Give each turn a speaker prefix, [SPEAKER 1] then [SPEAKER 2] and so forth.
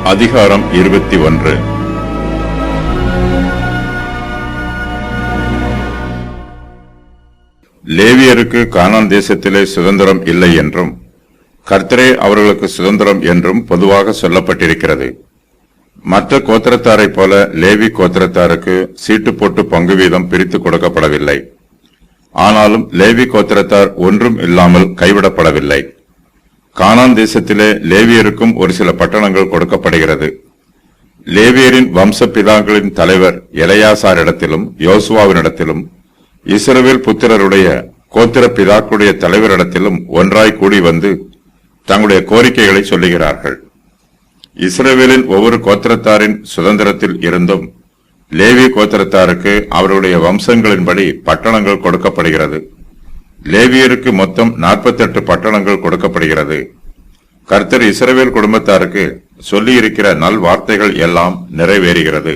[SPEAKER 1] அதிகாரம் 21. லேவியருக்கு கானான் தேசத்திலே சுதந்திரம் இல்லை என்றும் கர்த்தரே அவர்களுக்கு சுதந்திரம் என்றும் பொதுவாக சொல்லப்பட்டிருக்கிறது. மற்ற கோத்திரத்தாரைப் போல லேவி கோத்திரத்தாருக்கு சீட்டு போட்டு பங்கு வீதம் பிரித்து கொடுக்கப்படவில்லை. ஆனாலும் லேவி கோத்திரத்தார் ஒன்றும் இல்லாமல் கைவிடப்படவில்லை. கானான் தேசத்திலே லேவியருக்கும் ஒரு சில பட்டணங்கள் கொடுக்கப்படுகிறது. லேவியரின் வம்ச பிதாக்களின் தலைவர் எலெயாசாரிடத்திலும் யோசுவாவினிடத்திலும் இஸ்ரவேல் புத்திரருடைய கோத்திர பிதாக்களுடைய தலைவரிடத்திலும் ஒன்றாய் கூடி வந்து தங்களுடைய கோரிக்கைகளை சொல்லுகிறார்கள். இஸ்ரவேலின் ஒவ்வொரு கோத்திரத்தாரின் சுதந்திரத்தில் இருந்தும் லேவி கோத்திரத்தாருக்கு அவருடைய வம்சங்களின்படி பட்டணங்கள் கொடுக்கப்படுகிறது. லேவியருக்கு மொத்தம் 48 பட்டணங்கள் கொடுக்கப்படுகிறது. கர்த்தர் இஸ்ரவேல் குடும்பத்தாருக்கு சொல்லியிருக்கிற நல் வார்த்தைகள் எல்லாம் நிறைவேறுகிறது.